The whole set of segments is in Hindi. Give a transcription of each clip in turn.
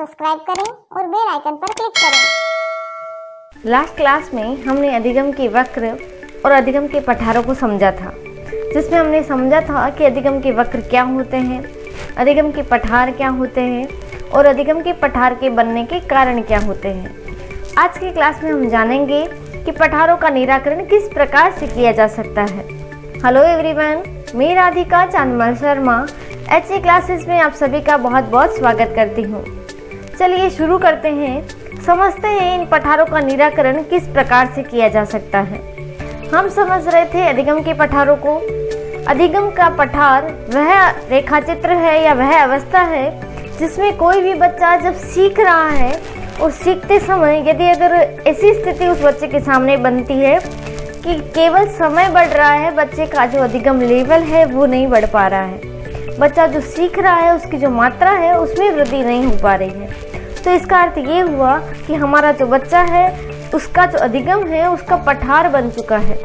सब्सक्राइब करें और बेल आइकन पर क्लिक करें। लास्ट क्लास में हमने अधिगम के वक्र और अधिगम के पठारों को समझा था, जिसमें हमने समझा था कि अधिगम के वक्र क्या होते हैं, अधिगम के पठार क्या होते हैं और अधिगम के पठार के बनने के कारण क्या होते हैं। आज की क्लास में हम जानेंगे कि पठारों का निराकरण किस प्रकार से किया जा सकता है। हेलो एवरीवन, मैं राधिका चांदमल शर्मा HA क्लासेस में आप सभी का बहुत बहुत स्वागत करती हूँ। चलिए शुरू करते हैं, समझते हैं इन पठारों का निराकरण किस प्रकार से किया जा सकता है। हम समझ रहे थे अधिगम के पठारों को। अधिगम का पठार वह रेखाचित्र है या वह अवस्था है जिसमें कोई भी बच्चा जब सीख रहा है और सीखते समय यदि अगर ऐसी स्थिति उस बच्चे के सामने बनती है कि केवल समय बढ़ रहा है, बच्चे का जो अधिगम लेवल है वो नहीं बढ़ पा रहा है, बच्चा जो सीख रहा है उसकी जो मात्रा है उसमें वृद्धि नहीं हो पा रही है, तो इसका अर्थ ये हुआ कि हमारा जो बच्चा है उसका जो अधिगम है उसका पठार बन चुका है।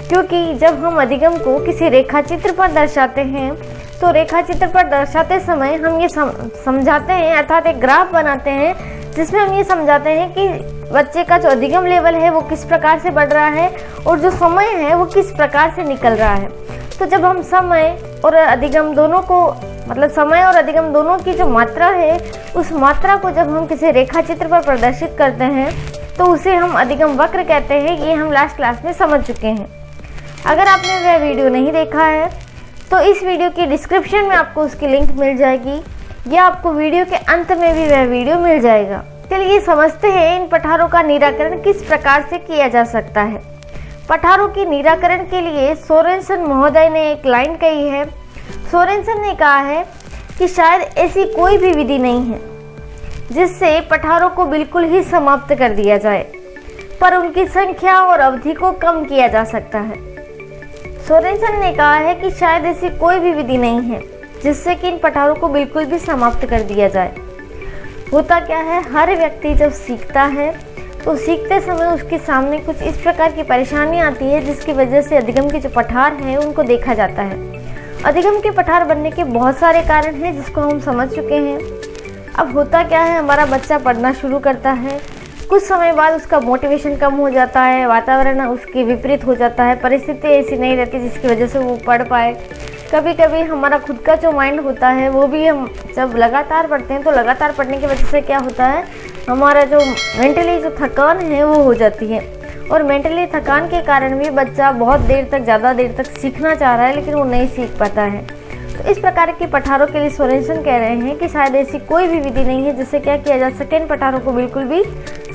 क्योंकि जब हम अधिगम को किसी रेखाचित्र पर दर्शाते हैं तो रेखाचित्र पर दर्शाते समय हम ये समझाते हैं, अर्थात एक ग्राफ बनाते हैं जिसमें हम ये समझाते हैं कि बच्चे का जो अधिगम लेवल है वो किस प्रकार से बढ़ रहा है और जो समय है वो किस प्रकार से निकल रहा है। तो जब हम समय और अधिगम दोनों को, मतलब समय और अधिगम दोनों की जो मात्रा है उस मात्रा को जब हम किसी रेखाचित्र पर प्रदर्शित करते हैं तो उसे हम अधिगम वक्र कहते हैं। ये हम लास्ट क्लास में समझ चुके हैं। अगर आपने वह वीडियो नहीं देखा है तो इस वीडियो की डिस्क्रिप्शन में आपको उसकी लिंक मिल जाएगी या आपको वीडियो के अंत में भी वह वीडियो मिल जाएगा। चलिए समझते हैं इन पठारों का निराकरण किस प्रकार से किया जा सकता है। पठारों के निराकरण के लिए सोरेनसन महोदय ने एक लाइन कही है। सोरेनसन ने कहा है कि शायद ऐसी कोई भी विधि नहीं है जिससे पठारों को बिल्कुल ही समाप्त कर दिया जाए, पर उनकी संख्या और अवधि को कम किया जा सकता है। सोरेनसन ने कहा है कि शायद ऐसी कोई भी विधि नहीं है जिससे कि इन पठारों को बिल्कुल भी समाप्त कर दिया जाए। होता क्या है, हर व्यक्ति जब सीखता है तो सीखते समय उसके सामने कुछ इस प्रकार की परेशानी आती है जिसकी वजह से अधिगम के जो पठार हैं उनको देखा जाता है। अधिगम के पठार बनने के बहुत सारे कारण हैं जिसको हम समझ चुके हैं। अब होता क्या है, हमारा बच्चा पढ़ना शुरू करता है, कुछ समय बाद उसका मोटिवेशन कम हो जाता है, वातावरण उसके विपरीत हो जाता है, परिस्थिति ऐसी नहीं रहती जिसकी वजह से वो पढ़ पाए। कभी कभी हमारा खुद का जो माइंड होता है वो भी, हम जब लगातार पढ़ते हैं तो लगातार पढ़ने की वजह से क्या होता है, हमारा जो मेंटली जो थकान है वो हो जाती है और मेंटली थकान के कारण भी बच्चा बहुत देर तक, ज़्यादा देर तक सीखना चाह रहा है लेकिन वो नहीं सीख पाता है। तो इस प्रकार के पठारों के लिए सोरेनसन कह रहे हैं कि शायद ऐसी कोई भी विधि नहीं है जिससे क्या किया जा सके, इन पठारों को बिल्कुल भी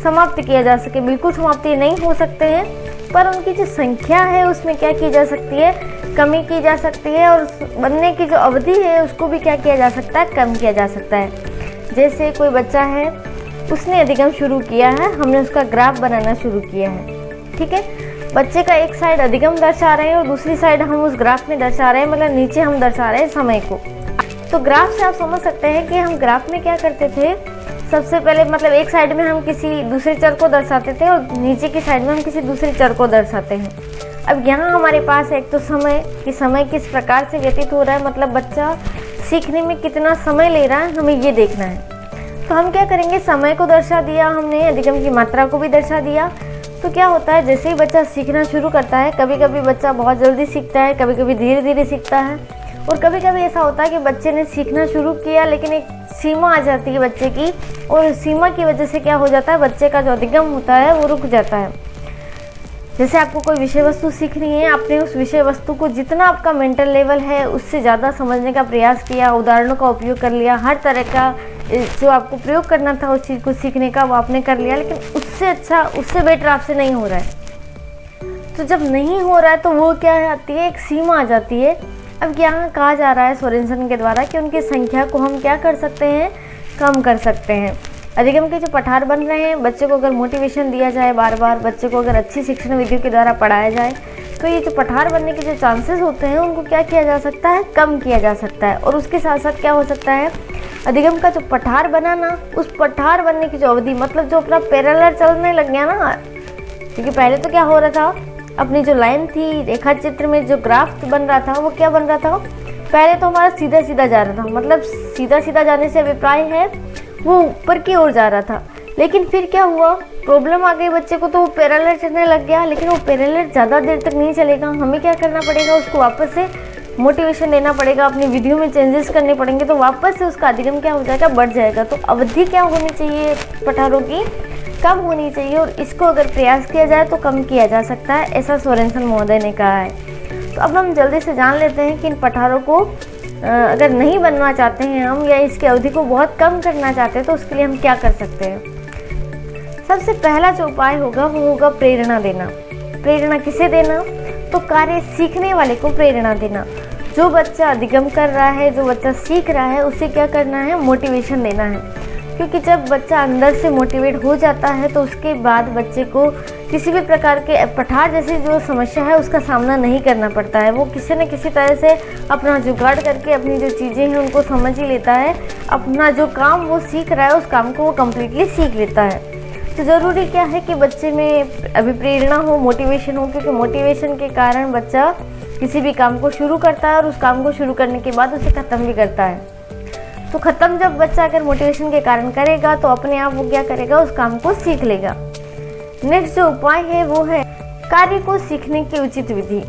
समाप्त किया जा सके। बिल्कुल समाप्ति नहीं हो सकते हैं, पर उनकी जो संख्या है उसमें क्या की जा सकती है, कमी की जा सकती है और बनने की जो अवधि है उसको भी क्या किया जा सकता है, कम किया जा सकता है। जैसे कोई बच्चा है, उसने अधिगम शुरू किया है, हमने उसका ग्राफ बनाना शुरू किया है, ठीक है। बच्चे का एक साइड अधिगम दर्शा रहे हैं और दूसरी साइड हम उस ग्राफ में दर्शा रहे हैं, मतलब नीचे हम दर्शा रहे हैं समय को। तो ग्राफ से आप समझ सकते हैं कि हम ग्राफ में क्या करते थे, सबसे पहले मतलब एक साइड में हम किसी दूसरे चर को दर्शाते थे और नीचे की साइड में हम किसी दूसरे चर को दर्शाते हैं। अब यहाँ हमारे पास एक तो समय, कि समय किस प्रकार से व्यतीत हो रहा है, मतलब बच्चा सीखने में कितना समय ले रहा है, हमें ये देखना है। तो हम क्या करेंगे, समय को दर्शा दिया हमने, अधिगम की मात्रा को भी दर्शा दिया। तो क्या होता है, जैसे ही बच्चा सीखना शुरू करता है, कभी कभी बच्चा बहुत जल्दी सीखता है, कभी कभी धीरे धीरे सीखता है और कभी कभी ऐसा होता है कि बच्चे ने सीखना शुरू किया लेकिन एक सीमा आ जाती है बच्चे की और सीमा की वजह से क्या हो जाता है, बच्चे का जो अधिगम होता है वो रुक जाता है। जैसे आपको कोई विषय वस्तु सीखनी है, आपने उस विषय वस्तु को जितना आपका मेंटल लेवल है उससे ज़्यादा समझने का प्रयास किया, उदाहरणों का उपयोग कर लिया, हर तरह का जो आपको प्रयोग करना था उस चीज़ को सीखने का वो आपने कर लिया, लेकिन उससे अच्छा, उससे बेटर आपसे नहीं हो रहा है। तो जब नहीं हो रहा है तो वो क्या आती है, एक सीमा आ जाती है। अब यहाँ कहा जा रहा है सोरेनसन के द्वारा कि उनकी संख्या को हम क्या कर सकते हैं, कम कर सकते हैं। अधिगम के जो पठार बन रहे हैं, बच्चे को अगर मोटिवेशन दिया जाए, बार बार बच्चे को अगर अच्छी शिक्षण विधियों के द्वारा पढ़ाया जाए तो ये जो पठार बनने के जो चांसेस होते हैं उनको क्या किया जा सकता है, कम किया जा सकता है। और उसके साथ साथ क्या हो सकता है, अधिगम का जो पठार बना ना, उस पठार बनने की जो अवधि, मतलब जो अपना पैरेलल चलने लग गया ना, क्योंकि पहले तो क्या हो रहा था, अपनी जो लाइन थी रेखा चित्र में जो ग्राफ बन रहा था वो क्या बन रहा था, पहले तो हमारा सीधा सीधा जा रहा था, मतलब सीधा सीधा जाने से अभिप्राय है वो ऊपर की ओर जा रहा था। लेकिन फिर क्या हुआ, प्रॉब्लम आ गई बच्चे को, तो वो पैरेलल चलने लग गया। लेकिन वो पैरेलल ज़्यादा देर तक नहीं चलेगा, हमें क्या करना पड़ेगा, उसको वापस से मोटिवेशन देना पड़ेगा, अपनी विधियों में चेंजेस करने पड़ेंगे, तो वापस से उसका अधिगम क्या हो जाएगा, बढ़ जाएगा। तो अवधि क्या होनी चाहिए पठारों की, कम होनी चाहिए, और इसको अगर प्रयास किया जाए तो कम किया जा सकता है, ऐसा सोरेनसन महोदय ने कहा है। तो अब हम जल्दी से जान लेते हैं कि इन पठारों को अगर नहीं बनना चाहते हैं हम, या इसकी अवधि को बहुत कम करना चाहते हैं, तो उसके लिए हम क्या कर सकते हैं। सबसे पहला जो उपाय होगा वो होगा प्रेरणा देना। प्रेरणा किसे देना, तो कार्य सीखने वाले को प्रेरणा देना। जो बच्चा अधिगम कर रहा है, जो बच्चा सीख रहा है, उसे क्या करना है, मोटिवेशन देना है। क्योंकि जब बच्चा अंदर से मोटिवेट हो जाता है तो उसके बाद बच्चे को किसी भी प्रकार के पठार जैसी जो समस्या है उसका सामना नहीं करना पड़ता है। वो किसी न किसी तरह से अपना जुगाड़ करके अपनी जो चीज़ें हैं उनको समझ ही लेता है। अपना जो काम वो सीख रहा है उस काम को वो कम्प्लीटली सीख लेता है। तो ज़रूरी क्या है कि बच्चे में अभी प्रेरणा हो, मोटिवेशन हो, क्योंकि मोटिवेशन के कारण बच्चा किसी भी काम को शुरू करता है और उस काम को शुरू करने के बाद उसे ख़त्म भी करता है। तो ख़त्म जब बच्चा अगर मोटिवेशन के कारण करेगा तो अपने आप वो क्या करेगा, उस काम को सीख लेगा। नेक्स्ट जो उपाय है वो है कार्य को सीखने की उचित विधि।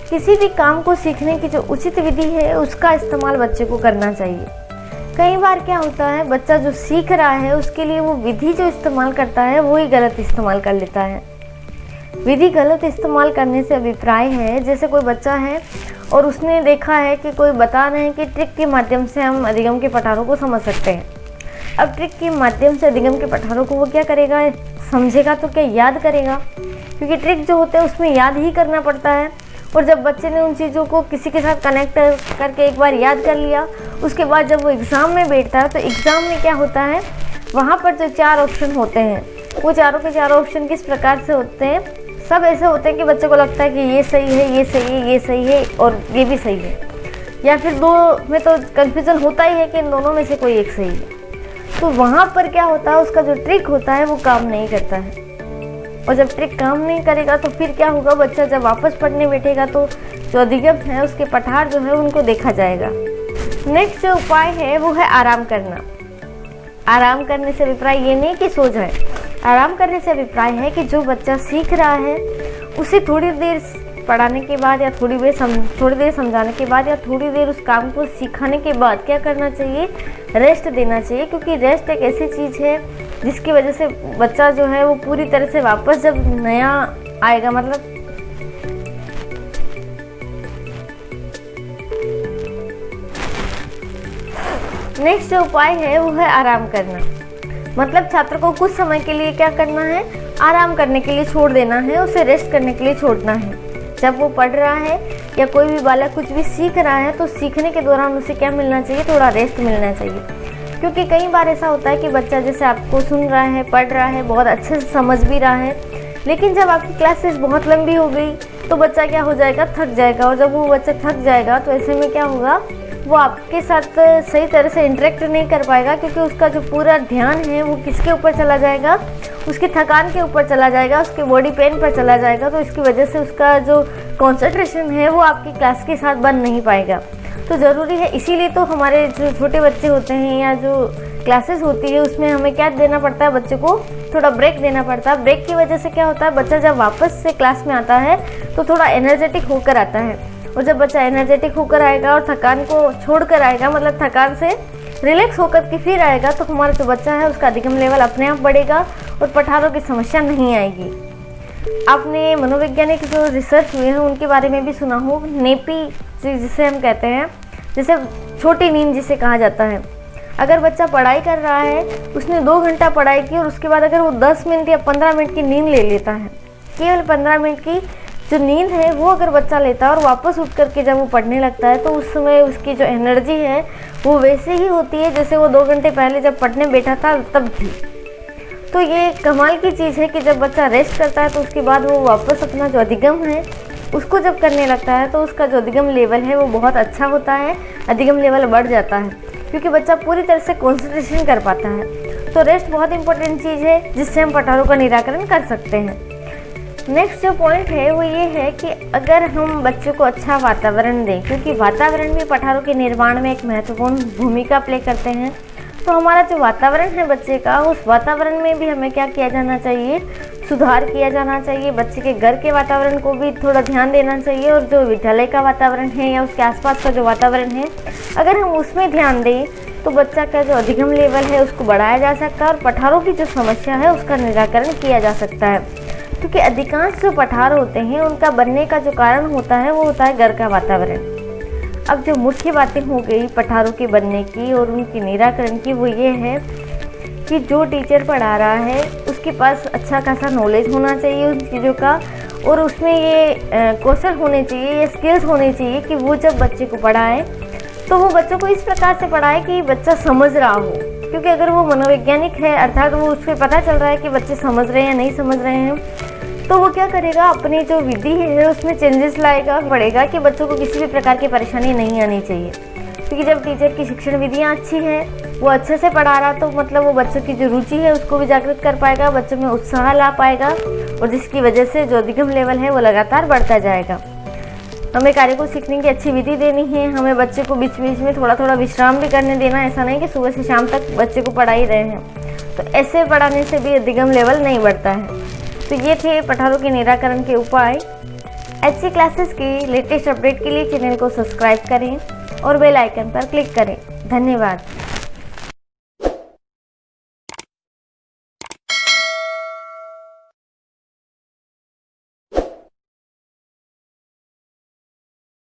किसी भी काम को सीखने की जो उचित विधि है उसका इस्तेमाल बच्चे को करना चाहिए। कई बार क्या होता है, बच्चा जो सीख रहा है उसके लिए वो विधि जो इस्तेमाल करता है वो ही गलत इस्तेमाल कर लेता है। विधि गलत इस्तेमाल करने से अभिप्राय है, जैसे कोई बच्चा है और उसने देखा है कि कोई बता रहे हैं कि ट्रिक के माध्यम से हम अधिगम के पठारों को समझ सकते हैं। अब ट्रिक के माध्यम से अधिगम के पठारों को वो क्या करेगा, समझेगा तो क्या याद करेगा, क्योंकि ट्रिक जो होते हैं उसमें याद ही करना पड़ता है। और जब बच्चे ने उन चीज़ों को किसी के साथ कनेक्ट करके एक बार याद कर लिया, उसके बाद जब वो एग्ज़ाम में बैठता है तो एग्ज़ाम में क्या होता है, वहाँ पर जो 4 ऑप्शन होते हैं वो चारों के चारों ऑप्शन किस प्रकार से होते हैं, सब ऐसे होते हैं कि बच्चे को लगता है कि ये सही है, ये सही है, ये सही है और ये भी सही है, या फिर 2 में तो कन्फ्यूज़न होता ही है कि इन दोनों में से कोई एक सही है। तो वहाँ पर क्या होता है, उसका जो ट्रिक होता है वो काम नहीं करता है। और जब ट्रिक काम नहीं करेगा तो फिर क्या होगा, बच्चा जब वापस पढ़ने बैठेगा तो जो अधिगम है उसके पठार जो है उनको देखा जाएगा। नेक्स्ट जो उपाय है वो है आराम करना। आराम करने से अभिप्राय ये नहीं कि सो जाए, आराम करने से अभिप्राय है कि जो बच्चा सीख रहा है उसे थोड़ी देर पढ़ाने के बाद या थोड़ी देर समझाने के बाद या थोड़ी देर उस काम को सिखाने के बाद क्या करना चाहिए, रेस्ट देना चाहिए। क्योंकि रेस्ट एक ऐसी चीज़ है जिसकी वजह से बच्चा जो है वो पूरी तरह से वापस जब नया आएगा, मतलब नेक्स्ट जो उपाय है वो है आराम करना। मतलब छात्र को कुछ समय के लिए क्या करना है, आराम करने के लिए छोड़ देना है, उसे रेस्ट करने के लिए छोड़ना है। जब वो पढ़ रहा है या कोई भी बालक कुछ भी सीख रहा है तो सीखने के दौरान उसे क्या मिलना चाहिए, थोड़ा रेस्ट मिलना चाहिए। क्योंकि कई बार ऐसा होता है कि बच्चा जैसे आपको सुन रहा है, पढ़ रहा है, बहुत अच्छे से समझ भी रहा है, लेकिन जब आपकी क्लासेस बहुत लंबी हो गई तो बच्चा क्या हो जाएगा, थक जाएगा। और जब वो बच्चा थक जाएगा तो ऐसे में क्या होगा, वो आपके साथ सही तरह से इंटरेक्ट नहीं कर पाएगा, क्योंकि उसका जो पूरा ध्यान है वो किसके ऊपर चला जाएगा, उसकी थकान के ऊपर चला जाएगा, उसके बॉडी पेन पर चला जाएगा। तो इसकी वजह से उसका जो कंसंट्रेशन है वो आपकी क्लास के साथ बन नहीं पाएगा। तो ज़रूरी है, इसीलिए तो हमारे जो छोटे बच्चे होते हैं या जो क्लासेस होती है उसमें हमें क्या देना पड़ता है, बच्चे को थोड़ा ब्रेक देना पड़ता है। ब्रेक की वजह से क्या होता है, बच्चा जब वापस से क्लास में आता है तो थोड़ा एनर्जेटिक होकर आता है। और जब बच्चा एनर्जेटिक होकर आएगा और थकान को छोड़ कर आएगा, मतलब थकान से रिलैक्स होकर के फिर आएगा, तो हमारा जो बच्चा है उसका अधिगम लेवल अपने आप बढ़ेगा और पठारों की समस्या नहीं आएगी। आपने मनोवैज्ञानिक जो रिसर्च हुए हैं उनके बारे में भी सुना हो, नेपी जिसे हम कहते हैं, जैसे छोटी नींद जिसे कहा जाता है। अगर बच्चा पढ़ाई कर रहा है, उसने 2 घंटा पढ़ाई की और उसके बाद अगर वो 10 मिनट या 15 मिनट की नींद ले लेता है, केवल 15 मिनट की जो नींद है वो अगर बच्चा लेता है और वापस उठ करके जब वो पढ़ने लगता है तो उस समय उसकी जो एनर्जी है वो वैसे ही होती है जैसे वो 2 घंटे पहले जब पढ़ने बैठा था तब थी। तो ये कमाल की चीज़ है कि जब बच्चा रेस्ट करता है तो उसके बाद वो वापस अपना जो अधिगम है उसको जब करने लगता है तो उसका जो अधिगम लेवल है वो बहुत अच्छा होता है, अधिगम लेवल बढ़ जाता है, क्योंकि बच्चा पूरी तरह से कॉन्सेंट्रेशन कर पाता है। तो रेस्ट बहुत इंपॉर्टेंट चीज़ है जिससे हम पठारों का निराकरण कर सकते हैं। नेक्स्ट जो पॉइंट है वो ये है कि अगर हम बच्चों को अच्छा वातावरण दें, क्योंकि वातावरण भी पठारों के निर्माण में एक महत्वपूर्ण भूमिका प्ले करते हैं, तो हमारा जो वातावरण है बच्चे का, उस वातावरण में भी हमें क्या किया जाना चाहिए, सुधार किया जाना चाहिए। बच्चे के घर के वातावरण को भी थोड़ा ध्यान देना चाहिए, और जो विद्यालय का वातावरण है या उसके आसपास का जो वातावरण है, अगर हम उसमें ध्यान दें तो बच्चा का जो अधिगम लेवल है उसको बढ़ाया जा सकता है और पठारों की जो समस्या है उसका निराकरण किया जा सकता है। क्योंकि अधिकांश जो पठार होते हैं उनका बनने का जो कारण होता है वो होता है घर का वातावरण। अब जो मुख्य बातें हो गई पठारों के बनने की और उनके निराकरण की, वो ये है कि जो टीचर पढ़ा रहा है उसके पास अच्छा खासा नॉलेज होना चाहिए उन चीज़ों का, और उसमें ये कौशल होने चाहिए, ये स्किल्स होने चाहिए कि वो जब बच्चे को पढ़ाए तो वो बच्चों को इस प्रकार से पढ़ाए कि बच्चा समझ रहा हो। क्योंकि अगर वो मनोवैज्ञानिक है, अर्थात वो उससे पता चल रहा है कि बच्चे समझ रहे हैं या नहीं समझ रहे हैं, तो वो क्या करेगा, अपनी जो विधि है उसमें चेंजेस लाएगा, पड़ेगा कि बच्चों को किसी भी प्रकार की परेशानी नहीं आनी चाहिए। क्योंकि जब टीचर की शिक्षण विधियाँ अच्छी है, वो अच्छे से पढ़ा रहा, तो मतलब वो बच्चों की जो रुचि है उसको भी जागृत कर पाएगा, बच्चों में उत्साह ला पाएगा, और जिसकी वजह से जो अधिगम लेवल है वो लगातार बढ़ता जाएगा। हमें कार्य को सीखने की अच्छी विधि देनी है, हमें बच्चे को बीच बीच में थोड़ा थोड़ा विश्राम भी करने देना, ऐसा नहीं कि सुबह से शाम तक बच्चे को पढ़ा ही रहे हैं, तो ऐसे पढ़ाने से भी अधिगम लेवल नहीं बढ़ता है। तो ये थे पठारों के निराकरण के उपाय। HC क्लासेस की लेटेस्ट अपडेट के लिए चैनल को सब्सक्राइब करें और बेल आइकन पर क्लिक करें। धन्यवाद।